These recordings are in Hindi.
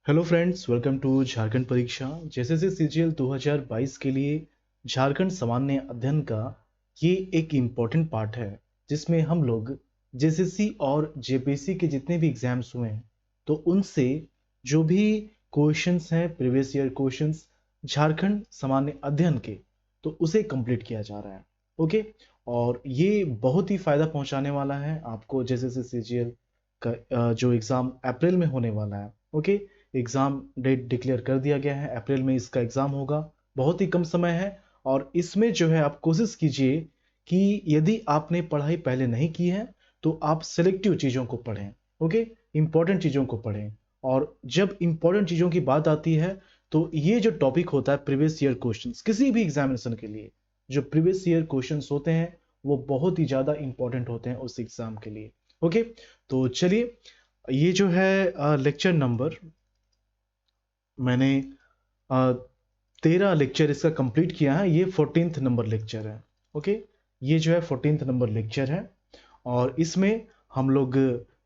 Hello friends, welcome to Jharkhand परीक्षा जेएसएससी सीजीएल 2022 के लिए झारखंड सामान्य अध्ययन का ये एक इम्पॉर्टेंट पार्ट है जिसमें हम लोग जेएसएससी और जेपीएससी के जितने भी एग्जाम्स हुए हैं तो उनसे जो भी क्वेश्चंस हैं प्रीवियस ईयर क्वेश्चंस झारखंड सामान्य अध्ययन के तो उसे कंप्लीट किया जा रहा है। ओके, और ये बहुत ही फ़ायदा पहुंचाने वाला है आपको जेएसएससी सीजीएल का जो एग्ज़ाम अप्रैल में होने वाला है। ओके, एग्ज़ाम डेट डिक्लेयर कर दिया गया है, अप्रैल में इसका एग्ज़ाम होगा। बहुत ही कम समय है और इसमें जो है आप कोशिश कीजिए कि यदि आपने पढ़ाई पहले नहीं की है तो आप सेलेक्टिव चीज़ों को पढ़ें। ओके, इंपॉर्टेंट चीज़ों को पढ़ें। और जब इंपॉर्टेंट चीज़ों की बात आती है तो ये जो टॉपिक होता है प्रीवियस ईयर क्वेश्चंस, किसी भी एग्जामिनेशन के लिए जो प्रीवियस ईयर क्वेश्चंस होते हैं वो बहुत ही ज़्यादा इंपॉर्टेंट होते हैं उस एग्ज़ाम के लिए। ओके, तो चलिए, ये जो है लेक्चर नंबर मैंने 13 लेक्चर इसका कंप्लीट किया है। ये 14th नंबर लेक्चर है। ओके, ये जो है 14th नंबर लेक्चर है और इसमें हम लोग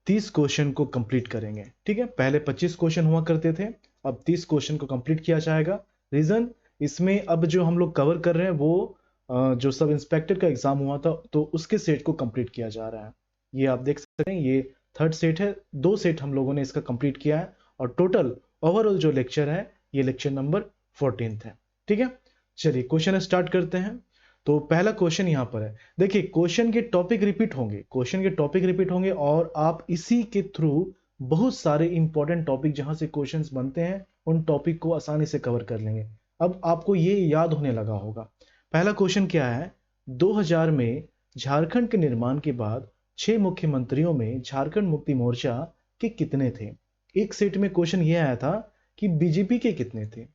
30 क्वेश्चन को कंप्लीट करेंगे। ठीक है, पहले 25 क्वेश्चन हुआ करते थे, अब 30 क्वेश्चन को कंप्लीट किया जाएगा। रीज़न, इसमें अब जो हम लोग कवर कर रहे हैं वो जो सब इंस्पेक्टर का एग्ज़ाम हुआ था तो उसके सेट को कंप्लीट किया जा रहा है। ये आप देख सकते हैं, ये थर्ड सेट है, 2 सेट हम लोगों ने इसका कंप्लीट किया है और टोटल ओवरऑल जो लेक्चर है ये लेक्चर नंबर 14th है। ठीक है, चलिए क्वेश्चन स्टार्ट करते हैं। तो पहला क्वेश्चन यहाँ पर है, देखिए क्वेश्चन के टॉपिक रिपीट होंगे, क्वेश्चन के टॉपिक रिपीट होंगे और आप इसी के थ्रू बहुत सारे इंपॉर्टेंट टॉपिक जहां से क्वेश्चंस बनते हैं उन टॉपिक को आसानी से कवर कर लेंगे। अब आपको ये याद होने लगा होगा। पहला क्वेश्चन क्या है, 2000 में झारखंड के निर्माण के बाद 6 मुख्यमंत्रियों में झारखंड मुक्ति मोर्चा के कितने थे। एक सेट में क्वेश्चन ये आया था कि बीजेपी के कितने थे।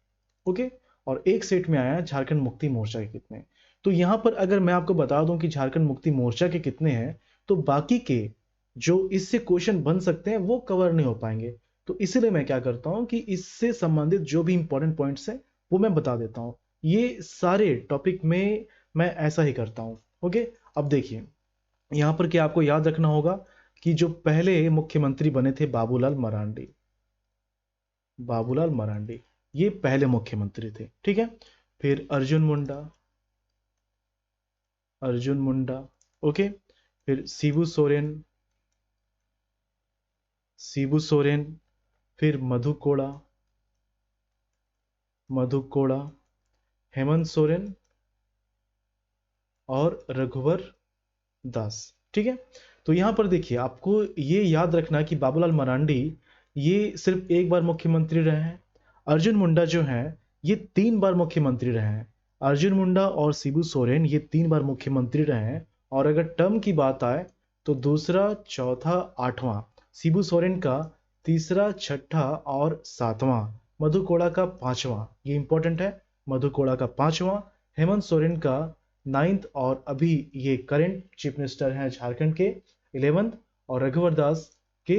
ओके, और एक सेट में आया झारखंड मुक्ति मोर्चा के कितने। तो यहां पर अगर मैं आपको बता दूं कि झारखंड मुक्ति मोर्चा के कितने हैं तो बाकी के जो इससे क्वेश्चन बन सकते हैं वो कवर नहीं हो पाएंगे। तो इसलिए मैं क्या करता हूं कि इससे संबंधित जो भी इंपॉर्टेंट पॉइंट्स हैं वो मैं बता देता हूं। ये सारे टॉपिक में मैं ऐसा ही करता हूं। ओके, अब देखिए यहां पर क्या आपको याद रखना होगा कि जो पहले मुख्यमंत्री बने थे बाबूलाल मरांडी, बाबूलाल मरांडी ये पहले मुख्यमंत्री थे। ठीक है, फिर अर्जुन मुंडा, अर्जुन मुंडा। ओके, फिर शिबू सोरेन, शिबू सोरेन, फिर मधु कोड़ा, मधु कोड़ा, हेमंत सोरेन और रघुवर दास। ठीक है, तो यहां पर देखिए आपको ये याद रखना कि बाबूलाल मरांडी ये सिर्फ एक बार मुख्यमंत्री रहे हैं। अर्जुन मुंडा जो हैं ये 3 बार मुख्यमंत्री रहे हैं। अर्जुन मुंडा और शिबू सोरेन ये 3 बार मुख्यमंत्री रहे हैं। और अगर टर्म की बात आए तो दूसरा, चौथा, 8वां, शिबू सोरेन का तीसरा, छठा और 7वां, मधु कोड़ा का 5वां, ये इंपॉर्टेंट है, मधु कोड़ा का 5वां, हेमंत सोरेन का 9th और अभी ये करंट चीफ मिनिस्टर हैं झारखंड के 11th और रघुवर दास के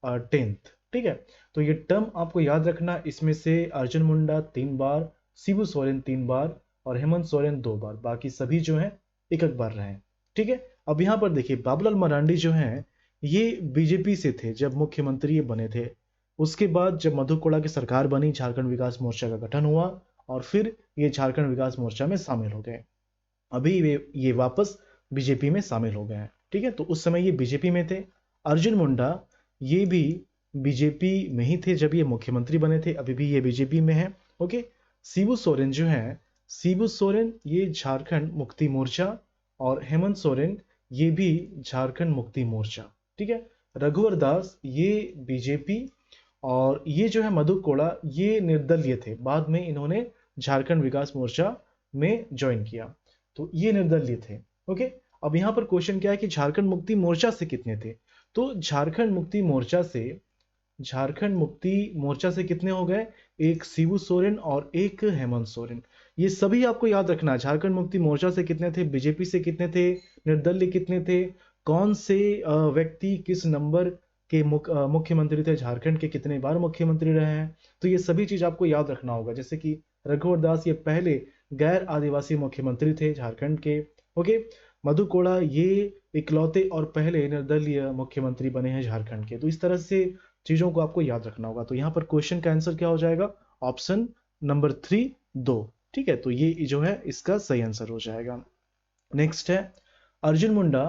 10th। ठीक है, तो ये टर्म आपको याद रखना। इसमें से अर्जुन मुंडा 3 बार, शिबू सोरेन 3 बार और हेमंत सोरेन 2 बार, बाकी सभी जो हैं एक एक बार रहे हैं। ठीक है, अब यहाँ पर देखिए बाबूलाल मरांडी जो हैं ये बीजेपी से थे जब मुख्यमंत्री ये बने थे। उसके बाद जब मधु कोड़ा की सरकार बनी झारखंड विकास मोर्चा का गठन हुआ और फिर ये झारखंड विकास मोर्चा में शामिल हो गए। अभी ये वापस बीजेपी में शामिल हो गए हैं। ठीक है, तो उस समय ये बीजेपी में थे। अर्जुन मुंडा ये भी बीजेपी में ही थे जब ये मुख्यमंत्री बने थे, अभी भी ये बीजेपी में है। ओके, शिबू सोरेन जो है, शिबू सोरेन ये झारखंड मुक्ति मोर्चा और हेमंत सोरेन ये भी झारखंड मुक्ति मोर्चा। ठीक है, रघुवर दास ये बीजेपी और ये जो है मधु कोड़ा ये निर्दलीय थे, बाद में इन्होंने झारखंड विकास मोर्चा में ज्वाइन किया, तो ये निर्दलीय थे। ओके, अब यहाँ पर क्वेश्चन क्या है कि झारखंड मुक्ति मोर्चा से कितने थे। तो झारखंड मुक्ति मोर्चा से कितने हो गए, एक शिबू सोरेन और एक हेमंत सोरेन। ये सभी आपको याद रखना है, झारखंड मुक्ति मोर्चा से कितने थे, बीजेपी से कितने थे, निर्दलीय कितने थे, कौन से व्यक्ति किस नंबर के मुख्यमंत्री थे, झारखंड के कितने बार मुख्यमंत्री रहे हैं। तो ये सभी चीज आपको याद रखना होगा। जैसे कि रघुवर दास ये पहले गैर आदिवासी मुख्यमंत्री थे झारखंड के। ओके, मधु कोड़ा ये इकलौते और पहले निर्दलीय मुख्यमंत्री बने हैं झारखंड के। तो इस तरह से चीजों को आपको याद रखना होगा। तो यहाँ पर क्वेश्चन का आंसर क्या हो जाएगा? Option number 3 2। ठीक है, तो ये जो है इसका सही आंसर हो जाएगा। नेक्स्ट है Arjun Munda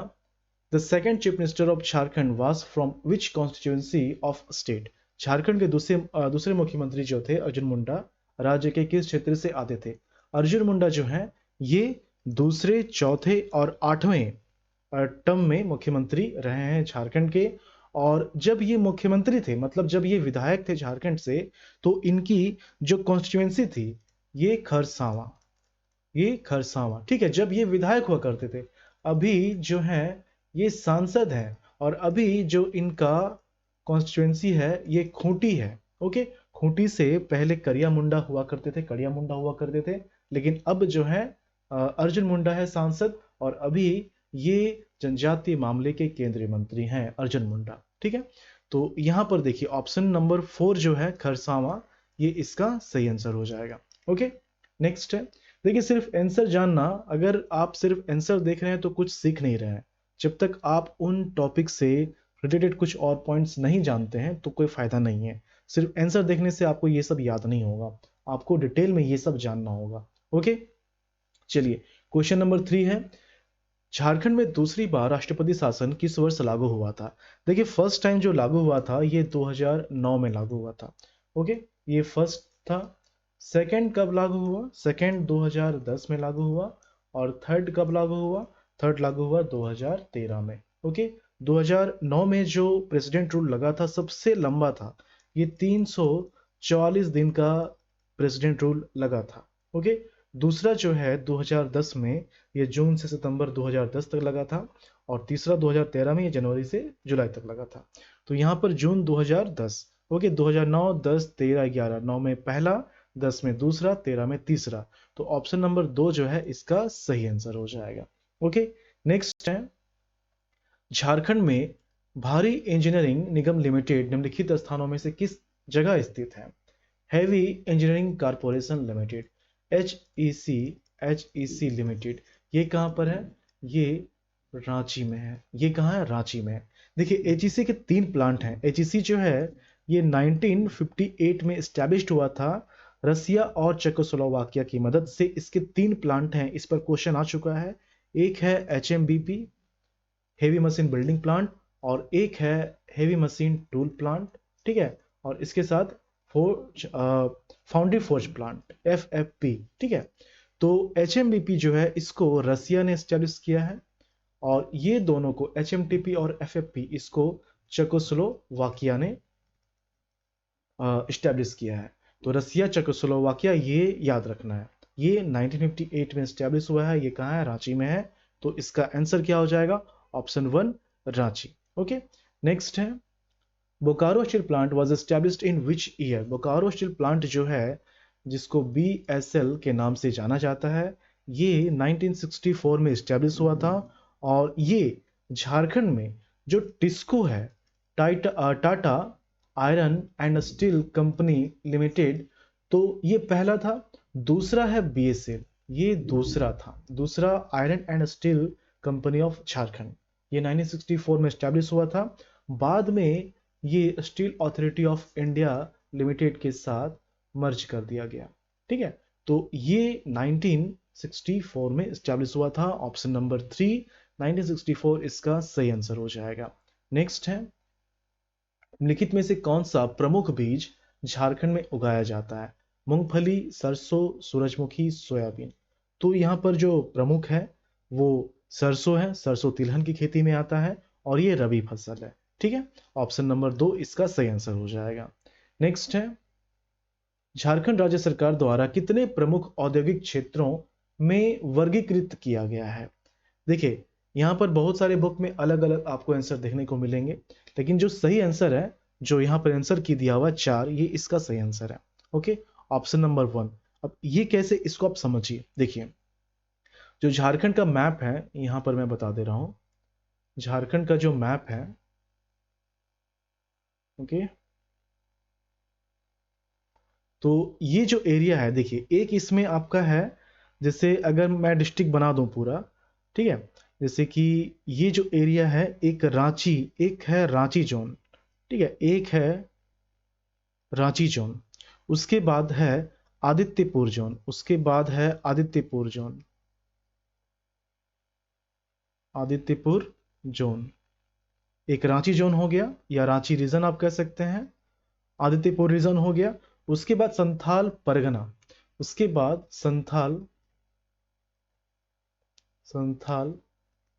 the second chief minister of Jharkhand was from which constituency of state. Jharkhand के दूसरे मुख्यमंत्री जो थे अर्जुन मुंडा राज्य के किस क्षेत्र से आते थे? अर्जुन मुंडा जो है ये दूसरे, चौथे और 8वें टर्म में मुख्यमंत्री रहे हैं झारखंड के। और जब ये मुख्यमंत्री थे, मतलब जब ये विधायक थे झारखंड से, तो इनकी जो कॉन्स्टिट्यूएंसी थी ये खरसावां, ठीक है, जब ये विधायक हुआ करते थे। अभी जो है ये सांसद है, और अभी जो इनका कॉन्स्टिट्यूएंसी है ये खूंटी है। ओके, खूंटी से पहले करिया मुंडा हुआ करते थे, लेकिन अब जो है अर्जुन मुंडा है सांसद, और अभी ये जनजातीय मामले के केंद्रीय मंत्री हैं अर्जुन मुंडा। ठीक है, तो यहां पर देखिए ऑप्शन नंबर 4 जो है खरसावां, ये इसका सही आंसर हो जाएगा। ओके, नेक्स्ट है, देखिए सिर्फ आंसर जानना, अगर आप सिर्फ आंसर देख रहे हैं तो कुछ सीख नहीं रहे हैं। जब तक आप उन टॉपिक से रिलेटेड कुछ और पॉइंट्स नहीं जानते हैं तो कोई फायदा नहीं है। सिर्फ आंसर देखने से आपको ये सब याद नहीं होगा, आपको डिटेल में ये सब जानना होगा। ओके, चलिए क्वेश्चन नंबर 3 है, झारखंड में दूसरी बार राष्ट्रपति शासन किस वर्ष लागू हुआ था? देखिए फर्स्ट टाइम जो लागू हुआ था ये 2009 में लागू हुआ था। ओके, ये फर्स्ट था। सेकंड कब लागू हुआ? सेकंड 2010 में लागू हुआ। और थर्ड कब लागू हुआ? थर्ड लागू हुआ 2013 में। ओके, 2009 में जो प्रेसिडेंट रूल लगा था सबसे लंबा था, ये 344 दिन का प्रेसिडेंट रूल लगा था। ओके, दूसरा जो है 2010 में, ये जून से सितंबर 2010 तक लगा था। और तीसरा 2013 में, ये जनवरी से जुलाई तक लगा था। तो यहाँ पर जून 2010। ओके, 2009 10 13 11, 9 में पहला, 10 में दूसरा, 13 में तीसरा। तो ऑप्शन नंबर 2 जो है इसका सही आंसर हो जाएगा। ओके, नेक्स्ट है, झारखंड में भारी इंजीनियरिंग निगम लिमिटेड निम्नलिखित स्थानों में से किस जगह स्थित है? Heavy engineering corporation limited, H E C limited, ये कहां पर है? ये रांची में है। ये कहां है? रांची में है। देखिए एचईसी के 3 प्लांट हैं। एचईसी जो है ये 1958 में स्टैब्लिश्ड हुआ था रसिया और चेकोस्लोवाकिया की मदद से। इसके 3 प्लांट हैं, इस पर क्वेश्चन आ चुका है। एक है HMBP heavy machine building plant, और एक है हेवी मशीन टूल प्लांट। ठीक है, और इसके साथ forge foundry forge plant FFP. ठीक है, तो एचएमबीपी जो है इसको रसिया ने एस्टेब्लिश किया है, और ये दोनों को एचएमटीपी और एफएफपी इसको चेकोस्लोवाकिया ने एस्टेब्लिश किया है। तो रसिया चेकोस्लोवाकिया ये याद रखना है। ये 1958 में एस्टेब्लिश हुआ है। ये कहाँ है? रांची में है। तो इसका आंसर क्या हो जाएगा? ऑप्शन 1 रांची। ओके, नेक्स्ट है, Bokaro steel plant was established in which year? Bokaro steel plant जो है जिसको बीएसएल के नाम से जाना जाता है, ये 1964 में एस्टैब्लिश हुआ था। और ये झारखंड में जो टिस्को है, Tata iron and steel company limited, तो ये पहला था। दूसरा है बीएसएल, ये दूसरा था, दूसरा iron and steel company of Jharkhand, ये 1964 में एस्टैब्लिश हुआ था। बाद में ये steel authority of India limited के साथ मर्ज कर दिया गया। ठीक है, तो ये 1964 में एस्टैब्लिश हुआ था। ऑप्शन नंबर 3 1964 इसका सही आंसर हो जाएगा। नेक्स्ट है, निम्नलिखित में से कौन सा प्रमुख बीज झारखंड में उगाया जाता है? मूंगफली, सरसों, सूरजमुखी, सोयाबीन। तो यहाँ पर जो प्रमुख है वो सरसों है। सरसों तिलहन की खेती में आता है और ये रबी फसल है। ठीक है, ऑप्शन नंबर 2 इसका सही आंसर हो जाएगा। नेक्स्ट है, झारखंड राज्य सरकार द्वारा कितने प्रमुख औद्योगिक क्षेत्रों में वर्गीकृत किया गया है? देखिए यहाँ पर बहुत सारे बुक में अलग अलग आपको आंसर देखने को मिलेंगे, लेकिन जो सही आंसर है, जो यहाँ पर आंसर की दिया हुआ 4, ये इसका सही आंसर है। Okay, option number 1। अब ये कैसे, इसको आप समझिए। देखिए जो झारखंड का मैप है, यहां पर मैं बता दे रहा हूं, झारखंड का जो मैप है, ओके, तो ये जो एरिया है, देखिए एक इसमें आपका है, जैसे अगर मैं डिस्ट्रिक्ट बना दूं पूरा, ठीक है, जैसे कि ये जो एरिया है, एक रांची, एक है रांची जोन, ठीक है, एक है रांची जोन, उसके बाद है आदित्यपुर जोन, उसके बाद है आदित्यपुर जोन, आदित्यपुर जोन, एक रांची जोन हो गया या रांची रीजन आप कह सकते हैं, आदित्यपुर रीजन हो गया। उसके बाद संथाल परगना, उसके बाद संथाल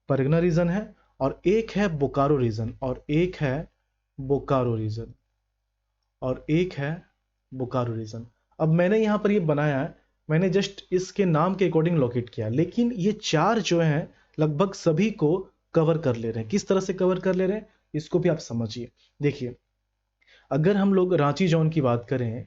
परगना रीजन है, और एक है बोकारो रीजन, और एक है बोकारो रीजन, और एक है बोकारो रीजन। अब मैंने यहां पर ये बनाया है, मैंने जस्ट इसके नाम के अकॉर्डिंग लोकेट किया, लेकिन ये चार जो हैं लगभग सभी को कवर कर ले रहे हैं। किस तरह से कवर कर ले रहे हैं इसको भी आप समझिए। देखिए, अगर हम लोग रांची जोन की बात करें,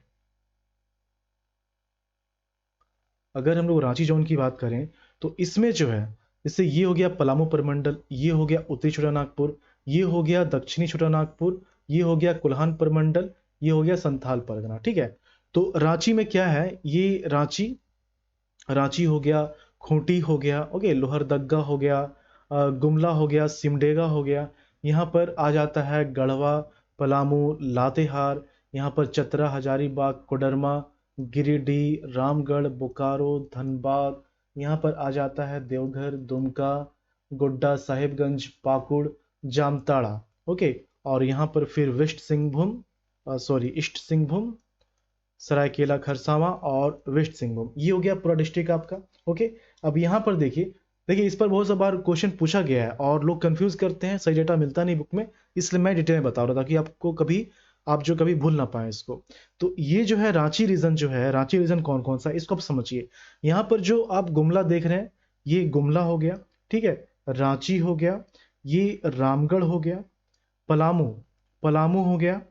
अगर हम लोग रांची जोन की बात करें तो इसमें जो है, जैसे ये हो गया पलामू प्रमंडल, ये हो गया उत्तरी छोटानागपुर, ये हो गया दक्षिणी छोटानागपुर, ये हो गया कुल्हान प्रमंडल, ये हो गया संथाल परगना। ठीक है, तो रांची में क्या है, ये रांची, रांची हो गया, खूंटी हो गया, ओके, लोहरदग्गा हो गया, गुमला हो गया, सिमडेगा हो गया, यहाँ पर आ जाता है गढ़वा, पलामू, लातेहार, यहाँ पर चतरा, हजारीबाग, कोडरमा, गिरिडीह, रामगढ़, बोकारो, धनबाद, यहाँ पर आ जाता है देवघर, दुमका, गोड्डा, साहिबगंज, पाकुड़, जामताड़ा, ओके, और यहाँ पर फिर west Singhbhum, sorry east Singhbhum, Seraikela Kharsawan और वेस्ट सिंहभूम, ये हो गया पूरा डिस्ट्रिक्ट आपका। ओके, अब यहाँ पर देखिए, देखिए इस पर बहुत सा बार क्वेश्चन पूछा गया है और लोग कंफ्यूज करते हैं, सही डेटा मिलता नहीं बुक में, इसलिए मैं डिटेल में बता रहा था कि आपको कभी, आप जो कभी भूल ना पाए इसको। तो ये जो है रांची रीजन, जो है रांची रीजन कौन कौन सा है इसको आप समझिए। यहाँ पर जो आप गुमला देख रहे हैं, ये गुमला हो गया, ठीक है, रांची हो गया, ये रामगढ़ हो गया, पलामू, पलामू हो गया,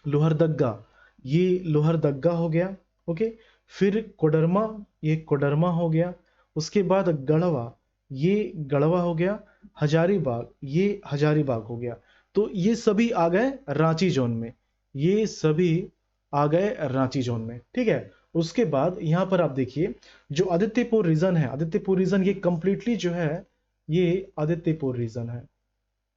लोहरदग्गा, ये लोहरदग्गा हो गया, ओके, फिर कोडरमा, ये कोडरमा हो गया, उसके बाद गढ़वा, ये गढ़वा हो गया, हजारीबाग, ये हजारीबाग हो गया। तो ये सभी आ गए रांची जोन में, ये सभी आ गए रांची जोन में, ठीक है। उसके बाद यहाँ पर आप देखिए, जो आदित्यपुर रीजन है, आदित्यपुर रीजन ये कंप्लीटली जो है, ये आदित्यपुर रीजन है,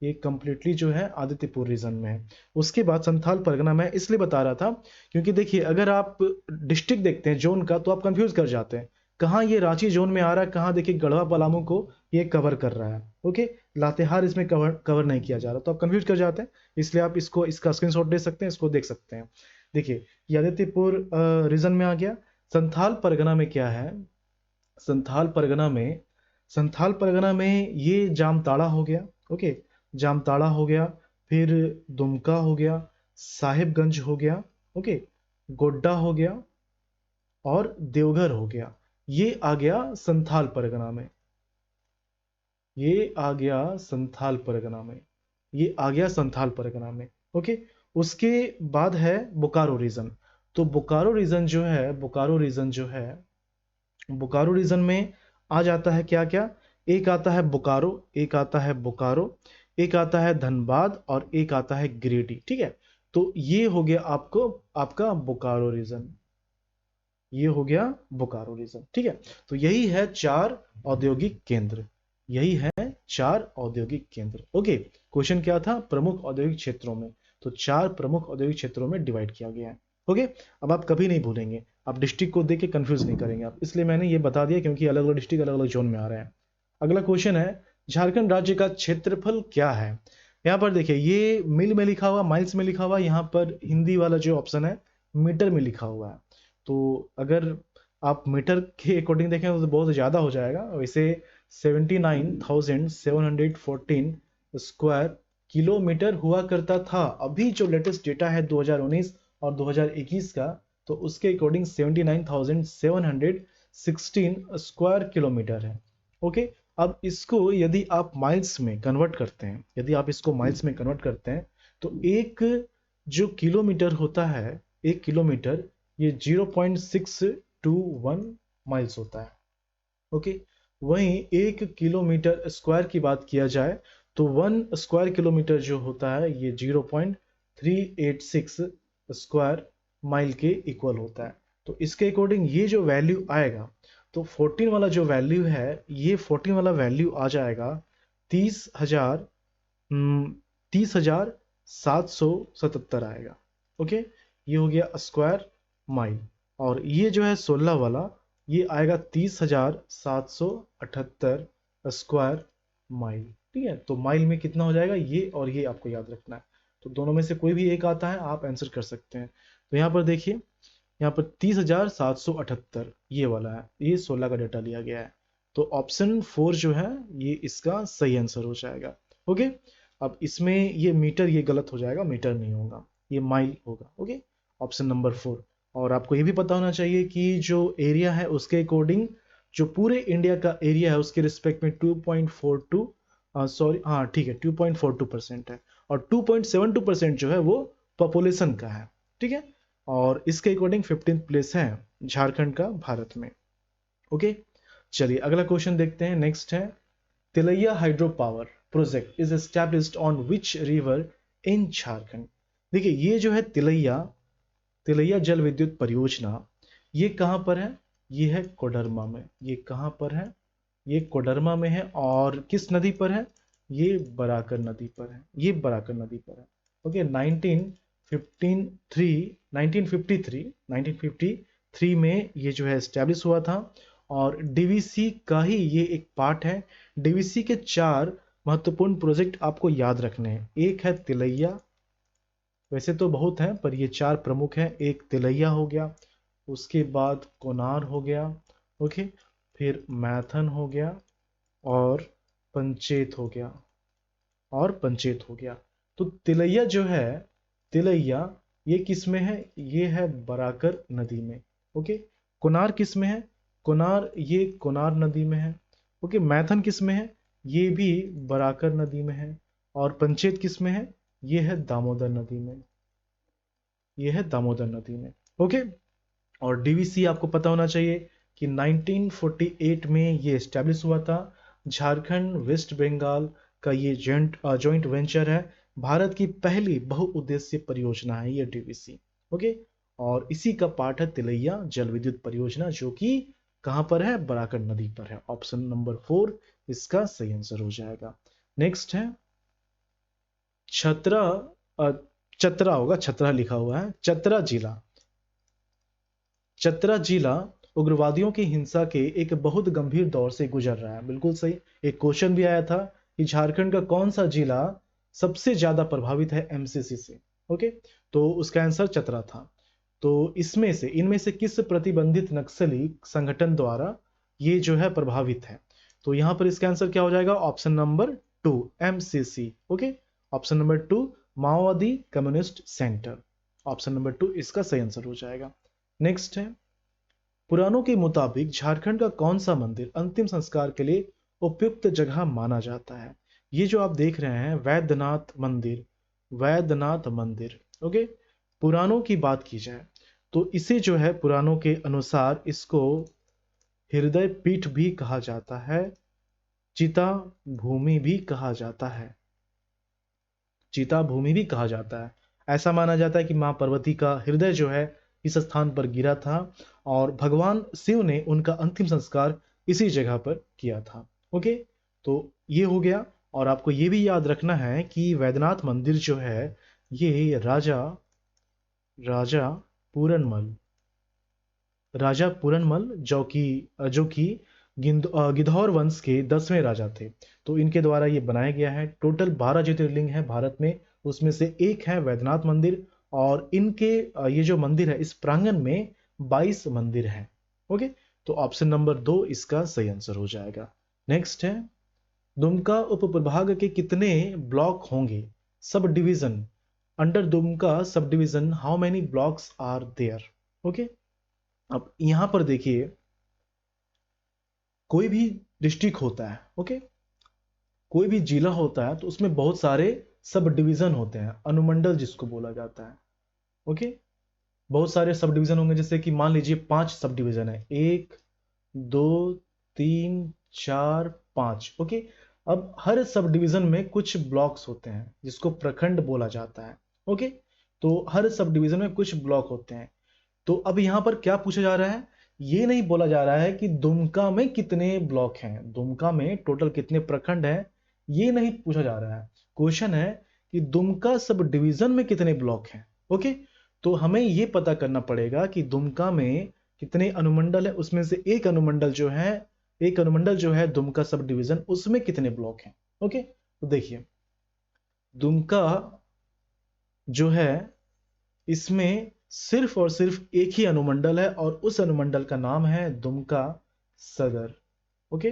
ये कंप्लीटली जो है आदित्यपुर रीजन में है। उसके बाद संथाल परगना मैं इसलिए बता रहा था क्योंकि देखिए, अगर आप डिस्ट्रिक्ट देखते हैं जोन का तो आप कंफ्यूज कर जाते हैं, कहाँ ये रांची जोन में आ रहा है, कहाँ देखिए गढ़वा पलामू को ये कवर कर रहा है, ओके, लातेहार इसमें कवर नहीं किया जा रहा, तो आप कंफ्यूज कर जाते हैं, इसलिए आप इसको, इसका स्क्रीनशॉट ले सकते हैं, इसको देख सकते हैं। देखिए, ये आदित्यपुर रीजन में आ गया। संथाल परगना में क्या है, संथाल परगना में, संथाल परगना में ये जामताड़ा हो गया, ओके, जामताड़ा हो गया, फिर दुमका हो गया, साहिबगंज हो गया, ओके, गोड्डा हो गया और देवघर हो गया। ये आ गया संथाल परगना में, ये आ गया संथाल परगना में, ये आ गया संथाल परगना में, ओके। उसके बाद है बोकारो रीजन। तो बोकारो रीजन जो है, बोकारो रीजन जो है, बोकारो रीजन में आ जाता है क्या क्या, एक आता है बोकारो, एक आता है बोकारो, एक आता है धनबाद और एक आता है गिरिडीह, ठीक है। तो ये हो गया आपको, आपका बोकारो रीजन, ये हो गया बोकारो रीजन, ठीक है। तो यही है चार औद्योगिक केंद्र, यही है चार औद्योगिक केंद्र, ओके। क्वेश्चन क्या था, प्रमुख औद्योगिक क्षेत्रों में, तो चार प्रमुख औद्योगिक क्षेत्रों में डिवाइड किया गया है, ओके। अब आप कभी नहीं भूलेंगे, आप डिस्ट्रिक्ट को देख के कंफ्यूज नहीं करेंगे आप, इसलिए मैंने ये बता दिया क्योंकि अलग अलग डिस्ट्रिक्ट अलग अलग जोन में आ रहे हैं। अगला क्वेश्चन है, झारखंड राज्य का क्षेत्रफल क्या है। यहाँ पर देखिए, ये मिल में लिखा हुआ, माइल्स में लिखा हुआ, यहाँ पर हिंदी वाला जो ऑप्शन है मीटर में लिखा हुआ है। तो अगर आप मीटर के अकॉर्डिंग देखें तो बहुत ज़्यादा हो जाएगा, वैसे 79,714 स्क्वायर किलोमीटर हुआ करता था। अभी जो लेटेस्ट डेटा है 2019 और 2021 का, तो उसके अकॉर्डिंग 79,716 स्क्वायर किलोमीटर है, ओके। अब इसको यदि आप माइल्स में कन्वर्ट करते हैं, यदि आप इसको माइल्स में कन्वर्ट करते हैं, तो एक जो किलोमीटर होता है, एक किलोमीटर, ये 0.621 माइल्स होता है, ओके। वहीं एक किलोमीटर स्क्वायर की बात किया जाए तो 1 स्क्वायर किलोमीटर जो होता है ये 0.386 स्क्वायर माइल के इक्वल होता है। तो इसके अकॉर्डिंग ये जो वैल्यू आएगा, तो 14 वाला जो वैल्यू है, ये 14 वाला वैल्यू आ जाएगा 30,000, 777 आएगा। ओके, ये हो गया स्क्वायर माइल। और ये जो है 16 वाला, ये आएगा 30,778 स्क्वायर माइल। ठीक है, तो माइल में कितना हो जाएगा, ये और ये आपको याद रखना है। तो दोनों में से कोई भी एक आता है, आप आंसर कर सकते हैं। तो यहाँ पर देखिए, यहाँ पर 30,778 ये वाला है, ये 16 का डेटा लिया गया है। तो ऑप्शन 4 जो है ये इसका सही आंसर हो जाएगा। ओके, अब इसमें ये मीटर, ये गलत हो जाएगा, मीटर नहीं होगा, ये माइल होगा। Okay, option number 4। और आपको ये भी पता होना चाहिए कि जो एरिया है उसके अकॉर्डिंग, जो पूरे इंडिया का एरिया है उसके रिस्पेक्ट में 2.42, सॉरी हाँ ठीक है, 2.42% है। और 2.72% जो है वो पॉपुलेशन का है। ठीक है, और इसके अकॉर्डिंग 15th प्लेस है झारखंड का भारत में। ओके, चलिए अगला क्वेश्चन देखते हैं। नेक्स्ट है, Tilaiya hydro power project is established on which river in Jharkhand. देखिए, ये जो है तिलैया जल विद्युत परियोजना, ये कहाँ पर है, ये है कोडरमा में। ये कहाँ पर है, ये कोडरमा में है। और किस नदी पर है, ये बराकर नदी पर है, ये बराकर नदी पर है। ओके, 1953 में ये जो है एस्टेब्लिश हुआ था। और डीवीसी का ही ये एक पार्ट है। डीवीसी के 4 महत्वपूर्ण प्रोजेक्ट आपको याद रखने हैं। एक है तिलैया, वैसे तो बहुत हैं पर ये 4 प्रमुख हैं। एक तिलैया हो गया, उसके बाद कोनार हो गया, ओके, फिर मैथन हो गया, और पंचेत हो गया, तो तिलैया जो है, तिलैया ये किस में है, ये है बराकर नदी में। ओके, कोनार किस में है, कोनार ये कोनार नदी में है। ओके, मैथन किस में है, ये भी बराकर नदी में है। और पंचेत किस में है, ये है दामोदर नदी में, ये है दामोदर नदी में। ओके, और डीवीसी आपको पता होना चाहिए कि 1948 में ये एस्टेब्लिश हुआ था। झारखंड वेस्ट बंगाल का ये जॉइंट वेंचर है। भारत की पहली बहुउद्देश्य परियोजना है ये डीवीसी। ओके, और इसी का पार्ट है तिलैया जल विद्युत परियोजना, जो कि कहां पर है, बराकर नदी पर है। ऑप्शन नंबर 4 इसका सही आंसर हो जाएगा। नेक्स्ट है छतरा, चतरा होगा, छतरा लिखा हुआ है, चतरा जिला। चतरा जिला उग्रवादियों की हिंसा के एक बहुत गंभीर दौर से गुजर रहा है। बिल्कुल सही। एक क्वेश्चन भी आया था कि झारखंड का कौन सा जिला सबसे ज्यादा प्रभावित है एमसीसी से। ओके, तो उसका आंसर चतरा था। तो इनमें से किस प्रतिबंधित नक्सली संगठन द्वारा ये जो है प्रभावित है। तो यहां पर इसका आंसर क्या हो जाएगा, option number 2 MCC. Okay, option number 2 माओवादी कम्युनिस्ट सेंटर। ऑप्शन नंबर 2 इसका सही आंसर हो जाएगा। नेक्स्ट है, पुराणों के मुताबिक झारखंड का कौन सा मंदिर अंतिम संस्कार के लिए उपयुक्त जगह माना जाता है। ये जो आप देख रहे हैं वैद्यनाथ मंदिर, वैद्यनाथ मंदिर। ओके, पुराणों की बात की जाए तो इसे जो है पुराणों के अनुसार इसको हृदय पीठ भी कहा जाता है, चिता भूमि भी कहा जाता है, चिता भूमि भी कहा जाता है। ऐसा माना जाता है कि मां पार्वती का हृदय जो है इस स्थान पर गिरा था, और भगवान शिव ने उनका अंतिम संस्कार इसी जगह पर किया था। ओके, तो ये हो गया। और आपको ये भी याद रखना है कि वैद्यनाथ मंदिर जो है ये राजा पूरनमल, राजा पूरनमल जो कि गिद्धौर वंश के 10वें राजा थे। तो इनके द्वारा ये बनाया गया है। टोटल 12 ज्योतिर्लिंग है भारत में, उसमें से एक है वैद्यनाथ मंदिर। और इनके ये जो मंदिर है इस प्रांगण में 22 मंदिर हैं। ओके, तो ऑप्शन नंबर 2 इसका सही आंसर हो जाएगा। नेक्स्ट है, दुमका उप प्रभाग के कितने ब्लॉक होंगे, sub division under Dumka sub division, how many blocks are there. Okay, अब यहां पर देखिए, कोई भी डिस्ट्रिक्ट होता है, ओके, कोई भी जिला होता है तो उसमें बहुत सारे सब डिवीजन होते हैं, अनुमंडल जिसको बोला जाता है। ओके, बहुत सारे सब डिवीजन होंगे, जैसे कि मान लीजिए 5 सब डिवीजन है, 1 2 3 4 5। ओके, अब हर सब डिवीजन में कुछ ब्लॉक्स होते हैं जिसको प्रखंड बोला जाता है। ओके, तो हर सब डिवीजन में कुछ ब्लॉक होते हैं। तो अब यहां पर क्या पूछा जा रहा है, ये नहीं बोला जा रहा है कि दुमका में कितने ब्लॉक हैं, दुमका में टोटल कितने प्रखंड हैं, ये नहीं पूछा जा रहा है। क्वेश्चन है कि दुमका सब डिवीजन में कितने ब्लॉक हैं। ओके, तो हमें ये पता करना पड़ेगा कि दुमका में कितने अनुमंडल है, उसमें से एक अनुमंडल जो है दुमका सब डिवीजन, उसमें कितने ब्लॉक हैं। ओके, तो देखिए दुमका जो है इसमें सिर्फ और सिर्फ एक ही अनुमंडल है और उस अनुमंडल का नाम है दुमका सदर। ओके,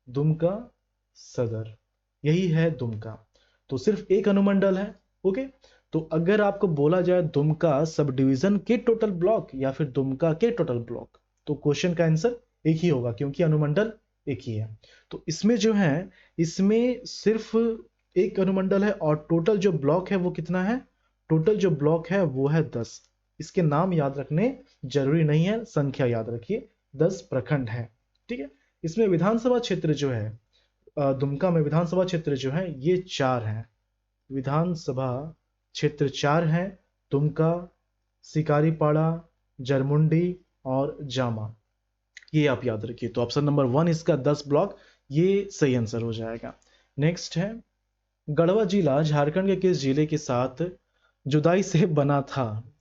दुमका सदर, यही है दुमका। तो सिर्फ एक अनुमंडल है। ओके, तो अगर आपको बोला जाए दुमका सब डिवीजन के टोटल ब्लॉक या फिर दुमका के टोटल ब्लॉक, तो क्वेश्चन का आंसर एक ही होगा क्योंकि अनुमंडल एक ही है। तो इसमें जो है इसमें सिर्फ एक अनुमंडल है और टोटल जो ब्लॉक है वो कितना है, टोटल जो ब्लॉक है वो है 10। इसके नाम याद रखने जरूरी नहीं है, संख्या याद रखिए, 10 प्रखंड है। ठीक है, इसमें विधानसभा क्षेत्र जो है दुमका में विधानसभा क्षेत्र जो है ये 4 हैं। विधानसभा क्षेत्र 4 हैं, दुमका, सिकारीपाड़ा, जरमुंडी और जामा, ये आप याद रखिए। तो ऑप्शन नंबर 1 इसका 10 ब्लॉक, ये सही आंसर हो जाएगा। नेक्स्ट है गढ़वा जिला झारखंड के किस जिले के साथ जुदाई से बना था।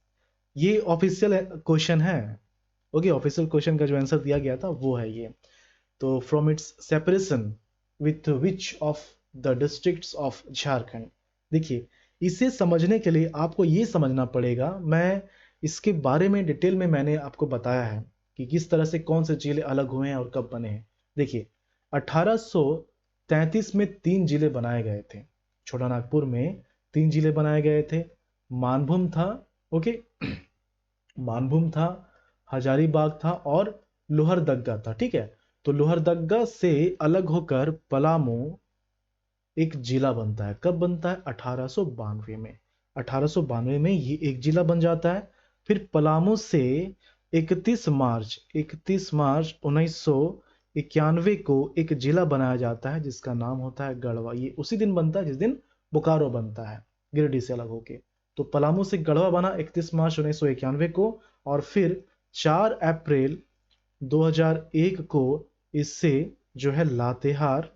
ये ऑफिशियल क्वेश्चन है। ओके, ऑफिशियल क्वेश्चन का जो आंसर दिया गया था वो है ये। तो from its separation with which of the districts of Jharkhand. देखिए इसे समझने के लिए आपको ये समझना पड़ेगा, मैं इसके बारे में डिटेल में मैंने आपको बताया है कि किस तरह से कौन से जिले अलग हुए हैं और कब बने हैं। देखिए 1833 में 3 जिले बनाए गए थे। छोटा नागपुर में 3 जिले बनाए गए थे। मानभूम था, ओके मानभूम था, हजारीबाग था और लोहरदग्गा था। ठीक है, तो लोहरदग्गा से अलग होकर पलामू एक जिला बनता है। कब बनता है, 1892 में। 1892 में ये एक जिला बन जाता है। फिर पलामू से 31 मार्च 1991 को एक जिला बनाया जाता है जिसका नाम होता है गढ़वा। ये उसी दिन बनता है जिस दिन बोकारो बनता है गिरिडीह से अलग होके। तो पलामू से गढ़वा बना 31 मार्च 1991 को, और फिर 4 अप्रैल 2001 को इससे जो है लातेहार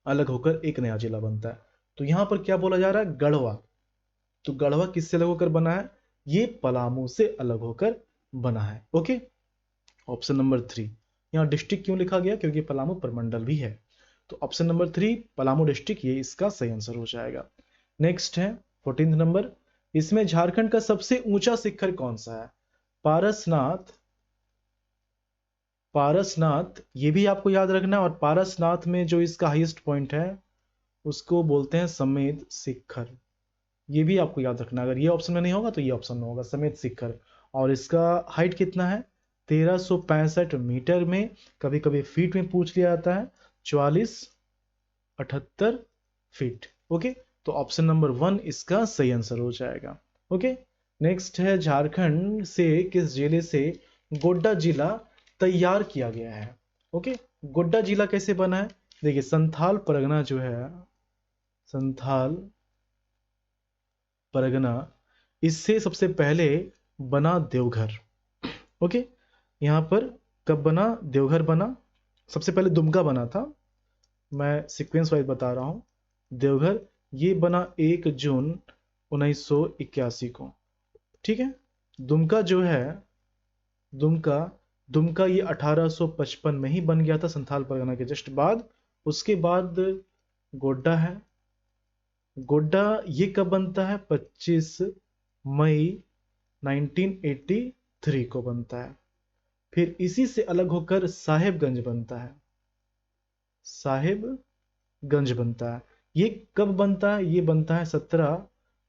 अलग होकर एक नया जिला बनता है। तो यहां पर क्या बोला जा रहा है, गढ़वा। तो गढ़वा किससे अलग होकर बना है, ये पलामू से अलग होकर बना है। Okay, option number 3। यहाँ डिस्ट्रिक्ट क्यों लिखा गया, क्योंकि पलामू प्रमंडल भी है। तो ऑप्शन नंबर 3 पलामू डिस्ट्रिक्ट, ये इसका सही आंसर हो जाएगा। नेक्स्ट है 14 नंबर, इसमें झारखंड का सबसे ऊंचा शिखर कौन सा है। पारसनाथ, पारसनाथ ये भी आपको याद रखना है। और पारसनाथ में जो इसका हाईएस्ट पॉइंट है उसको बोलते हैं समेत शिखर, ये भी आपको याद रखना। अगर ये ऑप्शन में नहीं होगा तो ये ऑप्शन में होगा, समेत शिखर। और इसका हाइट कितना है, 1365 मीटर में, कभी कभी फीट में पूछ लिया जाता है, 4478 फीट। ओके, तो ऑप्शन नंबर 1 इसका सही आंसर हो जाएगा। ओके, नेक्स्ट है झारखंड से किस जिले से गोड्डा जिला तैयार किया गया है। ओके, गोड्डा जिला कैसे बना है, देखिए संथाल परगना जो है, संथाल परगना, इससे सबसे पहले बना देवघर। ओके, यहां पर कब बना, देवघर बना, सबसे पहले दुमका बना था, मैं सीक्वेंस वाइज बता रहा हूं। देवघर ये बना 1 जून 1981 को। ठीक है, दुमका जो है, दुमका ये 1855 में ही बन गया था, संथाल परगना के जस्ट बाद। उसके बाद गोड्डा है। गोड्डा ये कब बनता है, 25 मई 1983 को बनता है। फिर इसी से अलग होकर साहेबगंज बनता है, साहेबगंज बनता है। ये कब बनता है, ये बनता है 17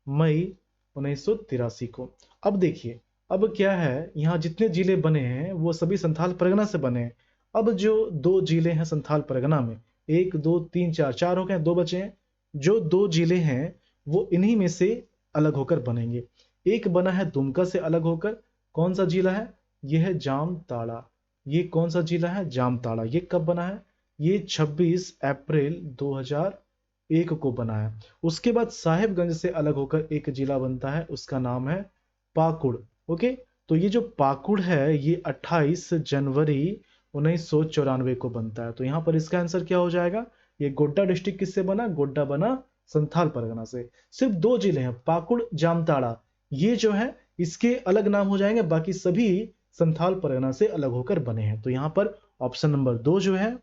मई 1983 को। अब देखिए अब क्या है, यहाँ जितने जिले बने हैं वो सभी संथाल परगना से बने हैं। अब जो 2 जिले हैं संथाल परगना में, 1 2 3 4, 4 हो गए, 2 बचे हैं। जो 2 जिले हैं वो इन्हीं में से अलग होकर बनेंगे। एक बना है दुमका से अलग होकर, कौन सा जिला है, ये है जामताड़ा। ये कौन सा जिला है, जामताड़ा। ये कब बना है, ये 26 अप्रैल 2001 को बना है। उसके बाद साहेबगंज से अलग होकर एक जिला बनता है, उसका नाम है पाकुड़। ओके, तो ये जो पाकुड़ है ये 28 जनवरी 1994 को बनता है। तो यहां पर इसका आंसर क्या हो जाएगा, ये गोड्डा डिस्ट्रिक्ट किससे बना, गोड्डा बना संथाल परगना से। सिर्फ 2 जिले हैं, पाकुड़, जामताड़ा, ये जो है इसके अलग नाम हो जाएंगे, बाकी सभी संथाल परगना से अलग होकर बने हैं। तो यहाँ पर ऑप्शन नंबर 2 जो है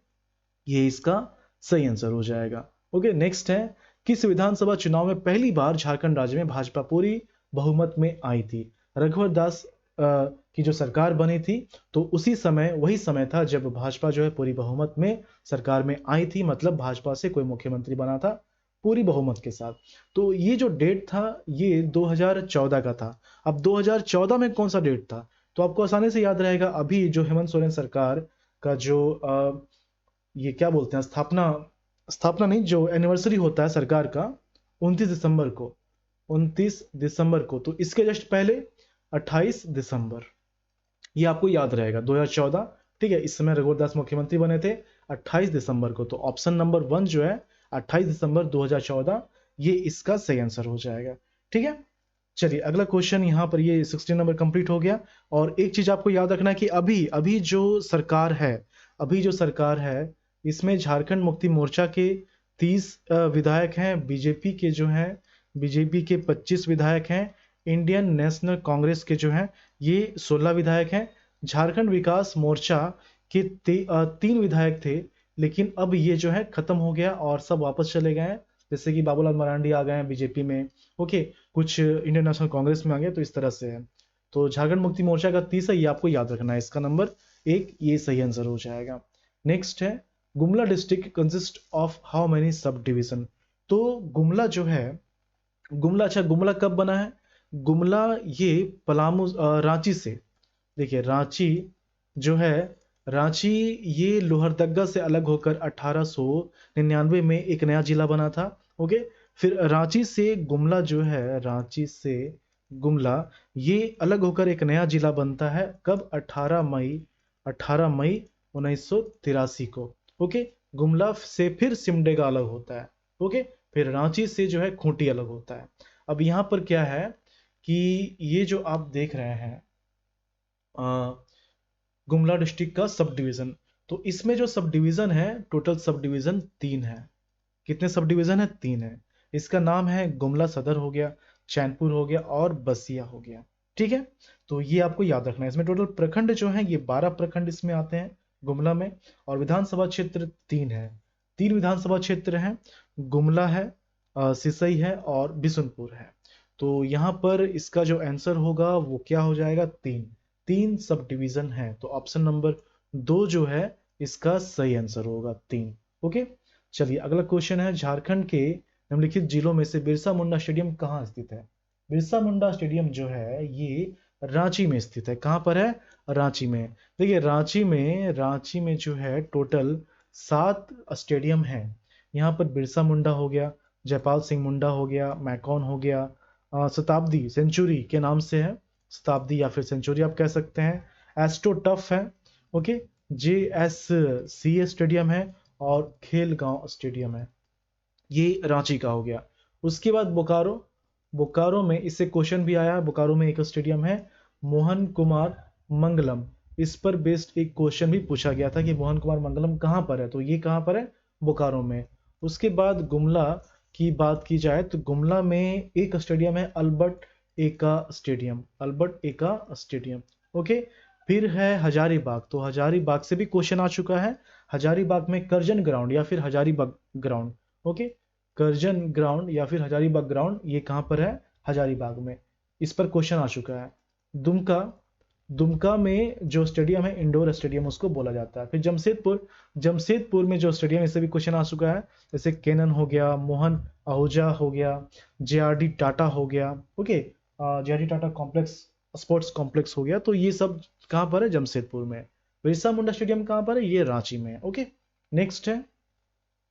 ये इसका सही आंसर हो जाएगा। ओके, नेक्स्ट है, किस विधानसभा चुनाव में पहली बार झारखंड राज्य में भाजपा पूरी बहुमत में आई थी? रघुवर दास की जो सरकार बनी थी, तो उसी समय, वही समय था जब भाजपा जो है पूरी बहुमत में सरकार में आई थी, मतलब भाजपा से कोई मुख्यमंत्री बना था पूरी बहुमत के साथ। तो ये जो डेट था ये 2014 का था। अब 2014 में कौन सा डेट था, तो आपको आसानी से याद रहेगा, अभी जो हेमंत सोरेन सरकार का जो ये क्या बोलते हैं, स्थापना नहीं, जो एनिवर्सरी होता है सरकार का 29 दिसंबर को, 29 दिसंबर को, तो इसके जस्ट पहले 28 दिसंबर, ये आपको याद रहेगा 2014। ठीक है, इस समय रघुवर दास मुख्यमंत्री बने थे 28 दिसंबर को। तो ऑप्शन नंबर 1 जो है 28 दिसंबर 2014, ये इसका सही आंसर हो जाएगा। ठीक है, चलिए अगला क्वेश्चन, यहाँ पर ये 16 नंबर कंप्लीट हो गया। और एक चीज आपको याद रखना है कि अभी जो सरकार है इसमें झारखंड मुक्ति मोर्चा के 30 विधायक हैं, बीजेपी के जो हैं, बीजेपी के 25 विधायक हैं, इंडियन नेशनल कांग्रेस के जो हैं ये 16 विधायक हैं, झारखंड विकास मोर्चा के 3 विधायक थे, लेकिन अब ये जो है खत्म हो गया और सब वापस चले गए हैं, जैसे कि बाबूलाल मरांडी आ गए हैं बीजेपी में, ओके, कुछ इंडियन नेशनल कांग्रेस में आ गए, तो इस तरह से है। तो झारखंड मुक्ति मोर्चा का 30 है, ये आपको याद रखना है, इसका नंबर 1 ये सही आंसर हो जाएगा। नेक्स्ट है, Gumla district consist of how many sub division? तो गुमला जो है, गुमला कब बना है? गुमला ये पलामू रांची से, देखिए रांची जो है, रांची ये लोहरदग्गा से अलग होकर 1899 में एक नया जिला बना था। ओके, फिर रांची से गुमला जो है, रांची से गुमला ये अलग होकर एक नया जिला बनता है कब? 18 मई 1983 को। ओके, गुमला से फिर सिमडेगा अलग होता है। ओके, फिर रांची से जो है खूंटी अलग होता है। अब यहाँ पर क्या है कि ये जो आप देख रहे हैं गुमला डिस्ट्रिक्ट का सब डिवीजन, तो इसमें जो सब डिवीजन है, टोटल सब डिवीजन 3 है। कितने सब डिवीजन है? 3 है। इसका नाम है गुमला सदर हो गया, चैनपुर हो गया और बसिया हो गया। ठीक है, तो ये आपको याद रखना है। इसमें टोटल प्रखंड जो है ये 12 प्रखंड इसमें आते हैं गुमला में, और विधानसभा क्षेत्र 3 है। 3 विधानसभा क्षेत्र हैं, गुमला है, सिसई है और बिशुनपुर है। तो यहाँ पर इसका जो आंसर होगा वो क्या हो जाएगा? 3 सब डिवीजन है, तो ऑप्शन नंबर 2 जो है इसका सही आंसर होगा 3। ओके, चलिए अगला क्वेश्चन है, झारखंड के निम्नलिखित जिलों में से बिरसा मुंडा स्टेडियम कहाँ स्थित है? बिरसा मुंडा स्टेडियम जो है ये रांची में स्थित है। कहाँ पर है? रांची में। देखिए रांची में जो है टोटल 7 स्टेडियम है। यहाँ पर बिरसा मुंडा हो गया, जयपाल सिंह मुंडा हो गया, मैकॉन हो गया, शताब्दी सेंचुरी के नाम से है, शताब्दी या फिर सेंचुरी आप कह सकते हैं, एस्ट्रो टफ है, ओके, JSCA स्टेडियम है और खेल गांव स्टेडियम है। ये रांची का हो गया। उसके बाद बोकारो में इससे क्वेश्चन भी आया, बोकारो में एक स्टेडियम है मोहन कुमार मंगलम। इस पर बेस्ड एक क्वेश्चन भी पूछा गया था कि मोहन कुमार मंगलम कहाँ पर है, तो ये कहाँ पर है? बोकारो में। उसके बाद गुमला की बात की जाए तो गुमला में एक स्टेडियम है अल्बर्ट एका स्टेडियम। ओके, फिर है हजारीबाग, तो हजारीबाग से भी क्वेश्चन आ चुका है। हजारीबाग में करजन ग्राउंड या फिर Hazaribagh ground, okay, Karjan ground या फिर हजारीबाग ग्राउंड, ये कहाँ पर है? हजारीबाग में। इस पर क्वेश्चन आ चुका है। दुमका में जो स्टेडियम है इंडोर स्टेडियम उसको बोला जाता है। फिर जमशेदपुर में जो स्टेडियम, इससे भी क्वेश्चन आ चुका है, जैसे केनन हो गया, मोहन आहूजा हो गया, JRD टाटा हो गया, okay, JRD Tata complex, sports complex हो गया। तो ये सब कहाँ पर है? जमशेदपुर में। बिरसा मुंडा स्टेडियम कहाँ पर है? ये रांची में। ओके, नेक्स्ट है,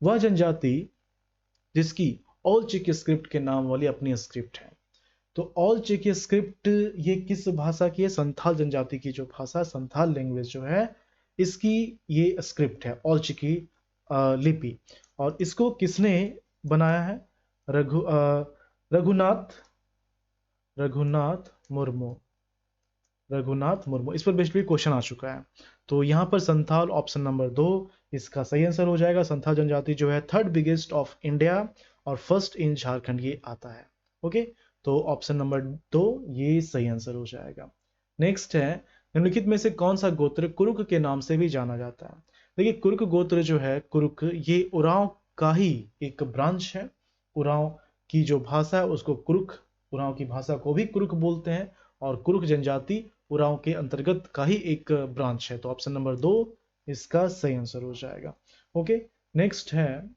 वह जनजाति जिसकी ऑल चिकी स्क्रिप्ट के नाम वाली अपनी स्क्रिप्ट है। तो ऑल चिकी स्क्रिप्ट ये किस भाषा की है? संथाल जनजाति की जो भाषा, संथाल लैंग्वेज जो है, इसकी ये स्क्रिप्ट है ऑल चिकी लिपि। और इसको किसने बनाया है? रघुनाथ मुर्मू। इस पर बेसिकली क्वेश्चन आ चुका है। तो यहाँ पर संथाल ऑप्शन नंबर 2 इसका सही आंसर हो जाएगा। संथाल जनजाति जो है 3rd बिगेस्ट ऑफ इंडिया और फर्स्ट इन झारखंड ये आता है। ओके, तो ऑप्शन नंबर 2 ये सही आंसर हो जाएगा। नेक्स्ट है, निम्नलिखित में से कौन सा गोत्र कुरुक के नाम से भी जाना जाता है? देखिए, कुरुक गोत्र जो है, कुरुक, ये उरांव का ही एक ब्रांच है। उरांव की जो भाषा है उसको कुरुक, उरांव की भाषा को भी कुरुक बोलते हैं, और कुरुक जनजाति उरांव के अंतर्गत का ही एक ब्रांच है। तो ऑप्शन नंबर 2 इसका सही आंसर हो जाएगा। ओके, नेक्स्ट है,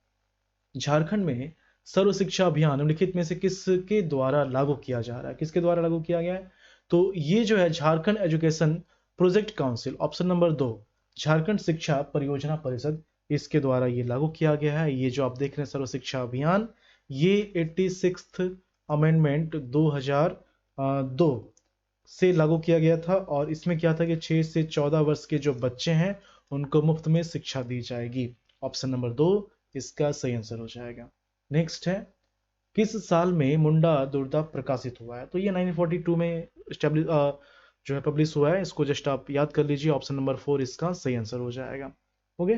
झारखंड में सर्व शिक्षा अभियान निम्नलिखित में से किसके द्वारा लागू किया जा रहा है? किसके द्वारा लागू किया गया है? तो ये जो है Jharkhand education project council, option number 2 Jharkhand शिक्षा परियोजना परिषद, इसके द्वारा ये लागू किया गया है। ये जो आप देख रहे हैं सर्व शिक्षा अभियान, ये 86th अमेंडमेंट 2002 से लागू किया गया था, और इसमें क्या था कि 6 से 14 वर्ष के जो बच्चे हैं उनको मुफ्त में शिक्षा दी जाएगी। ऑप्शन नंबर 2 इसका सही आंसर हो जाएगा। नेक्स्ट है, किस साल में मुंडा दुर्दा प्रकाशित हुआ है? तो ये 1942 में जो है पब्लिश हुआ है। इसको जस्ट आप याद कर लीजिए। ऑप्शन नंबर 4 इसका सही आंसर हो जाएगा। ओके,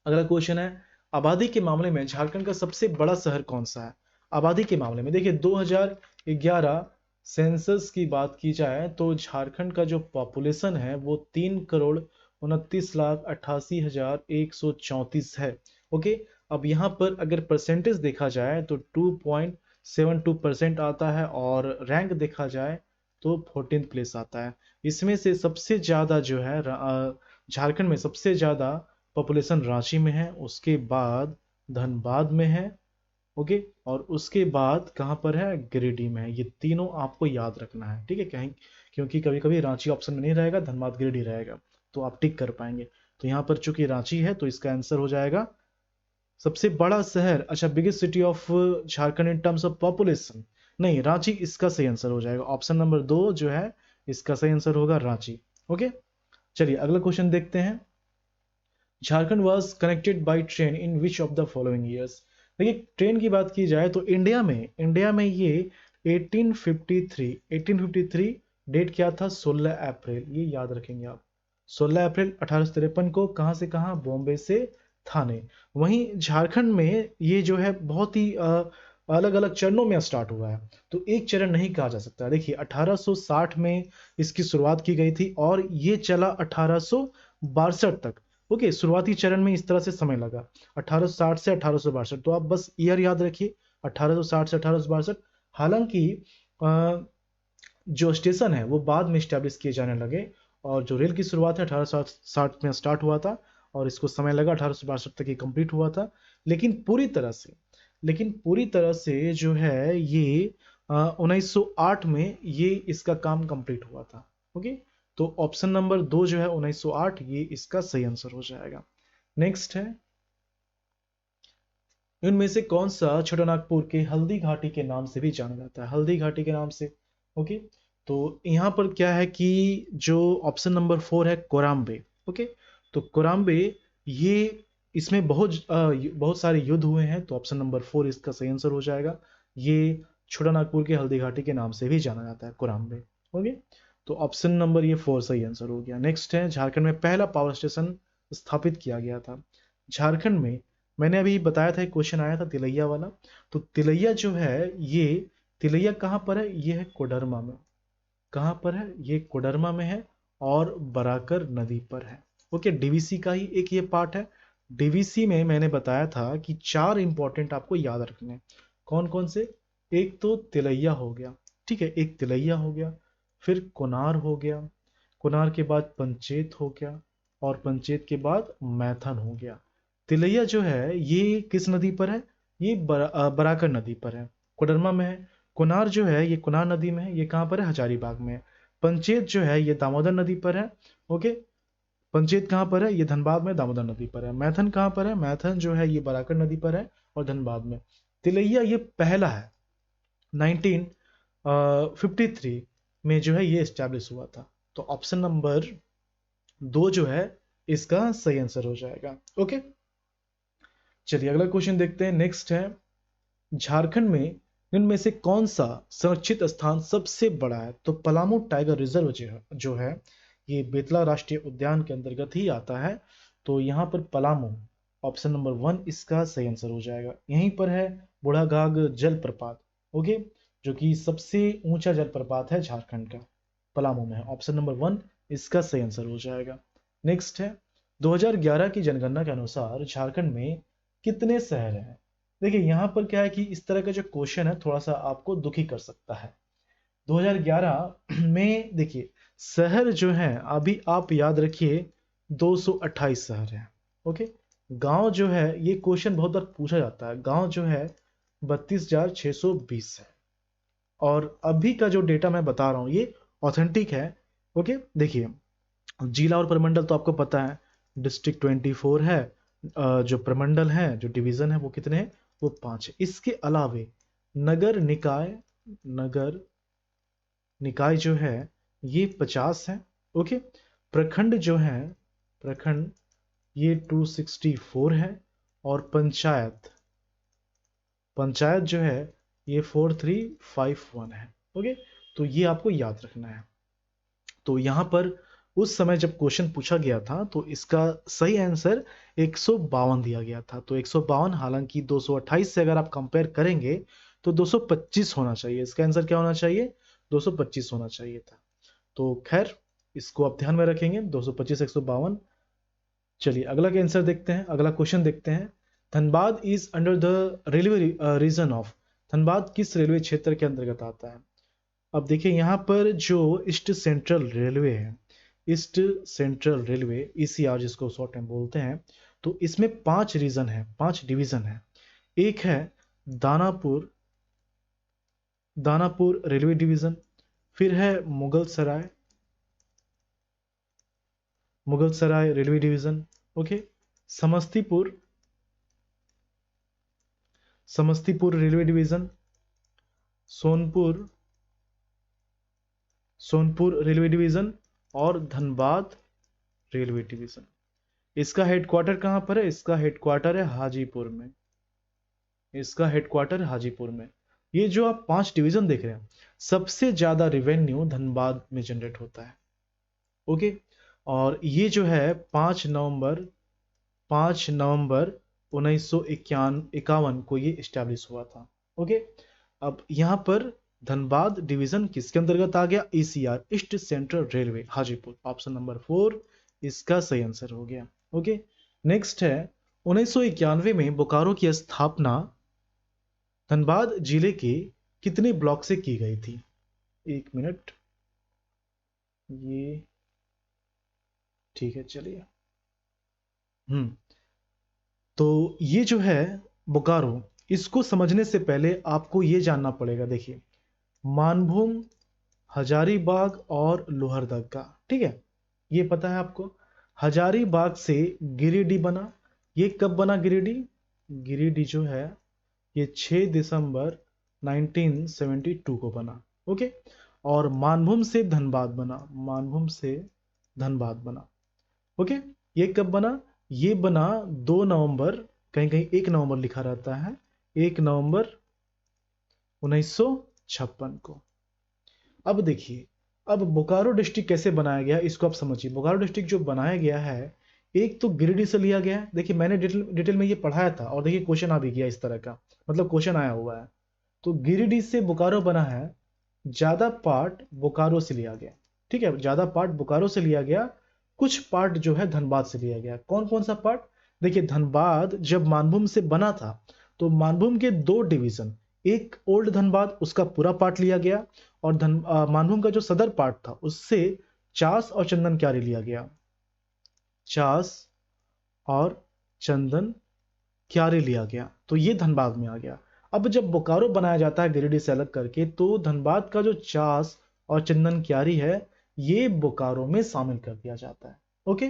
अगला क्वेश्चन है, आबादी के मामले में झारखंड का सबसे बड़ा शहर कौन सा है? आबादी के मामले में देखिए, 2011 सेंसस की बात की जाए तो झारखंड का जो पॉपुलेशन है वो 3,29,88,134 है। ओके, अब यहाँ पर अगर परसेंटेज देखा जाए तो 2.72% आता है, और रैंक देखा जाए तो 14th प्लेस आता है। इसमें से सबसे ज़्यादा जो है झारखंड में सबसे ज़्यादा पॉपुलेशन रांची में है, उसके बाद धनबाद में है। ओके, और उसके बाद कहाँ पर है? गिरिडीह में है। ये तीनों आपको याद रखना है, ठीक है? कहीं, क्योंकि कभी कभी रांची ऑप्शन में नहीं रहेगा, धनबाद गिरिडीह रहेगा, तो आप टिक कर पाएंगे। तो यहाँ पर चूंकि रांची है तो इसका आंसर हो जाएगा सबसे बड़ा शहर। अच्छा, biggest city of Jharkhand in terms of population, नहीं, रांची इसका सही आंसर हो जाएगा। ऑप्शन नंबर 2 जो है इसका सही आंसर होगा रांची। ओके, चलिए अगला क्वेश्चन देखते हैं। Jharkhand was connected by train in which of the following years? देखिए, ट्रेन की बात की जाए तो इंडिया में ये 1853 डेट क्या था? 16 अप्रैल, ये याद रखेंगे आप। 16 अप्रैल 1853 को कहाँ से कहाँ? बॉम्बे से थाने। वहीं झारखंड में ये जो है बहुत ही अलग अलग चरणों में स्टार्ट हुआ है, तो एक चरण नहीं कहा जा सकता। देखिए, 1860 में इसकी शुरुआत की गई थी और ये चला 1862 तक। ओके, शुरुआती चरण में इस तरह से समय लगा 1860 से 1862, तो आप बस ईयर याद रखिए 1860 से 1862। हालांकि जो स्टेशन है वो बाद में स्टैब्लिश किए जाने लगे, और जो रेल की शुरुआत है 1860 में स्टार्ट हुआ था, और इसको समय लगा 1862 तक ये कंप्लीट हुआ था। लेकिन पूरी तरह से जो है ये 1908 में ये इसका काम कंप्लीट हुआ था। ओके, तो ऑप्शन नंबर 2 जो है 1908, ये इसका सही आंसर हो जाएगा। नेक्स्ट है, इनमें से कौन सा छोटानागपुर के हल्दी घाटी के नाम से भी जाना जाता है? हल्दी घाटी के नाम से। ओके, तो यहाँ पर क्या है कि जो ऑप्शन नंबर 4 है कोराम्बे। ओके, तो कोराम्बे, ये इसमें बहुत सारे युद्ध हुए हैं, तो ऑप्शन नंबर 4 इसका सही आंसर हो जाएगा। ये छोटानागपुर के हल्दी घाटी के नाम से भी जाना जाता है, कोराम्बे। ओके, तो ऑप्शन नंबर ये 4 सही आंसर हो गया। नेक्स्ट है, झारखंड में पहला पावर स्टेशन स्थापित किया गया था। झारखंड में, मैंने अभी बताया था, एक क्वेश्चन आया था तिलैया वाला, तो तिलैया जो है, ये तिलैया कहाँ पर है? ये है कोडरमा में। कहाँ पर है? ये कोडरमा में है, और बराकर नदी पर है। ओके, डीवीसी का ही एक ये पार्ट है। डीवीसी में मैंने बताया था कि 4 इंपॉर्टेंट आपको याद रखने हैं। कौन कौन से? एक तो तिलैया हो गया, ठीक है, एक तिलैया हो गया, फिर कोनार हो गया, कोनार के बाद पंचेत हो गया, और पंचेत के बाद मैथन हो गया। तिलैया जो है ये किस नदी पर है? ये बराकर नदी पर है, कोडरमा में है। कोनार जो है ये कोनार नदी में है, ये कहाँ पर है? हजारीबाग में है। पंचेत जो है ये दामोदर नदी पर है। ओके, पंचेत कहाँ पर है? ये धनबाद में दामोदर नदी पर है। मैथन कहाँ पर है? मैथन जो है ये बराकर नदी पर है और धनबाद में। तिलैया ये पहला है, 1953 में जो है ये एस्टैब्लिश हुआ था। तो ऑप्शन नंबर 2 जो है इसका सही आंसर हो जाएगा। ओके, चलिए अगला क्वेश्चन देखते हैं। नेक्स्ट है, झारखंड में इनमें से कौन सा संरक्षित स्थान सबसे बड़ा है? तो पलामू टाइगर रिजर्व जो है ये बेतला राष्ट्रीय उद्यान के अंतर्गत ही आता है। तो यहाँ पर पलामू ऑप्शन नंबर 1 इसका सही आंसर हो जाएगा। यहीं पर है बूढ़ाघाघ जलप्रपात, ओके, जो कि सबसे ऊंचा जलप्रपात है झारखंड का, पलामू में है। ऑप्शन नंबर 1 इसका सही आंसर हो जाएगा। नेक्स्ट है 2011 की जनगणना के अनुसार झारखंड में कितने शहर हैं? देखिए यहाँ पर क्या है कि इस तरह का जो क्वेश्चन है थोड़ा सा आपको दुखी कर सकता है। 2011 में देखिए शहर जो है अभी आप याद रखिए 228 शहर हैं, ओके। गांव जो है ये क्वेश्चन बहुत बार पूछा जाता है, गांव जो है 32,620 है। और अभी का जो डेटा मैं बता रहा हूँ ये ऑथेंटिक है, ओके। देखिए जिला और प्रमंडल तो आपको पता है, डिस्ट्रिक्ट 24 है, जो प्रमंडल है जो डिवीजन है वो कितने हैं, वो 5 है। इसके अलावे नगर निकाय, नगर निकाय जो है ये 50 है, ओके। प्रखंड जो है, प्रखंड ये 264 है। और पंचायत, पंचायत जो है ये 4351 है, ओके। तो ये आपको याद रखना है। तो यहां पर उस समय जब क्वेश्चन पूछा गया था तो इसका सही आंसर 152 दिया गया था। तो 152, हालांकि 228 से अगर आप कंपेयर करेंगे तो 225 होना चाहिए। इसका आंसर क्या होना चाहिए, 225 होना चाहिए था। तो खैर इसको आप ध्यान में रखेंगे, 225 152। चलिए अगला का आंसर देखते हैं, अगला क्वेश्चन देखते हैं। Dhanbad is under the railway region of, Dhanbad किस रेलवे क्षेत्र के अंतर्गत आता है? अब देखिए यहाँ पर जो ईस्ट सेंट्रल रेलवे है, ईस्ट सेंट्रल रेलवे ईसीआर जिसको शॉर्ट में बोलते हैं, तो इसमें 5 रीजन है, 5 डिवीजन है। एक है दानापुर, दानापुर रेलवे डिवीजन। फिर है Mughal Sarai, Mughal Sarai railway division, okay. Samastipur, Samastipur railway division. Sonpur, Sonpur railway division. और धनबाद रेलवे डिवीजन। इसका हेडक्वार्टर कहां पर है? इसका हेडक्वार्टर है हाजीपुर में, इसका हेडक्वार्टर हाजीपुर में। ये जो आप 5 डिवीजन देख रहे हैं, सबसे ज्यादा रेवेन्यू धनबाद में जनरेट होता है, ओके। और ये जो है 5 नवंबर, 5 नवंबर 1951 को ये स्टैब्लिश हुआ था, ओके। अब यहां पर धनबाद डिवीजन किसके अंतर्गत आ गया? ECR, east central railway Hajipur. Option number 4 इसका सही आंसर हो गया, ओके। नेक्स्ट है 1991 में बोकारो की स्थापना धनबाद जिले के कितने ब्लॉक से की गई थी? 1 मिनट, ये ठीक है, चलिए। तो ये जो है बोकारो, इसको समझने से पहले आपको ये जानना पड़ेगा। देखिए मानभूम, हजारीबाग और लोहरदगा, ठीक है, ये पता है आपको। हजारीबाग से गिरिडीह बना। ये कब बना गिरिडीह? गिरिडीह जो है ये 6 दिसंबर 1972 को बना, ओके। और मानभूम से धनबाद बना, मानभूम से धनबाद बना, ओके। ये कब बना? ये बना 2 नवंबर, कहीं कहीं 1 नवंबर लिखा रहता है, 1 नवंबर 1956 को। अब देखिए, अब बोकारो डिस्ट्रिक्ट कैसे बनाया गया इसको आप समझिए। बोकारो डिस्ट्रिक्ट जो बनाया गया है, एक तो गिरिडीह से लिया गया है। देखिए मैंने डिटेल में ये पढ़ाया था, और देखिए क्वेश्चन आ भी गया इस तरह का, मतलब क्वेश्चन आया हुआ है। तो गिरिडीह से बोकारो बना है, ज्यादा पार्ट बोकारो से लिया गया, ठीक है, ज्यादा पार्ट बोकारो से लिया गया, कुछ पार्ट जो है धनबाद से लिया गया। कौन कौन सा पार्ट? देखिए धनबाद जब मानभूम से बना था तो मानभूम के 2 डिवीजन, एक ओल्ड धनबाद उसका पूरा पार्ट लिया गया, और मानभूम का जो सदर पार्ट था उससे चास और चंदन क्यारी लिया गया, चास और चंदन क्यारी लिया गया। तो ये धनबाद में आ गया। अब जब बोकारो बनाया जाता है गिरिडीह से अलग करके, तो धनबाद का जो चास और चंदन क्यारी है ये बोकारो में शामिल कर दिया जाता है, ओके।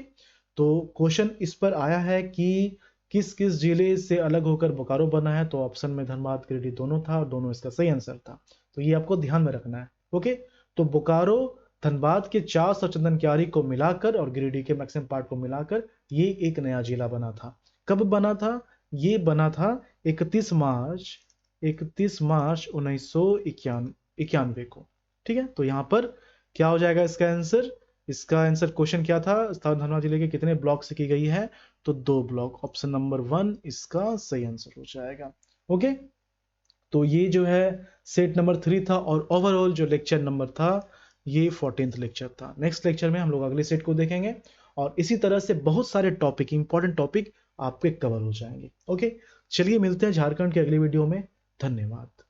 तो क्वेश्चन इस पर आया है कि किस किस जिले से अलग होकर बोकारो बना है, तो ऑप्शन में धनबाद गिरिडीह दोनों था, और दोनों इसका सही आंसर था। तो ये आपको ध्यान में रखना है, ओके। तो बोकारो धनबाद के चास और चंदन क्यारी को मिलाकर और गिरिडीह के मैक्सिमम पार्ट को मिलाकर ये एक नया जिला बना था। कब बना था? ये बना था 31 मार्च, 31 मार्च 1991 को, ठीक है। तो यहां पर क्या हो जाएगा इसका आंसर? इसका आंसर क्वेश्चन क्या था, धनबाद जिले के कितने ब्लॉक से की गई है, तो 2 ब्लॉक। ऑप्शन नंबर 1 इसका सही आंसर हो जाएगा। ओके, तो ये जो है सेट नंबर 3 था, और ओवरऑल जो लेक्चर नंबर था ये 14th लेक्चर था। नेक्स्ट लेक्चर में हम लोग अगले सेट को देखेंगे, और इसी तरह से बहुत सारे टॉपिक, इंपॉर्टेंट टॉपिक आपके कवर हो जाएंगे। ओके, चलिए मिलते हैं झारखंड के अगली वीडियो में। धन्यवाद।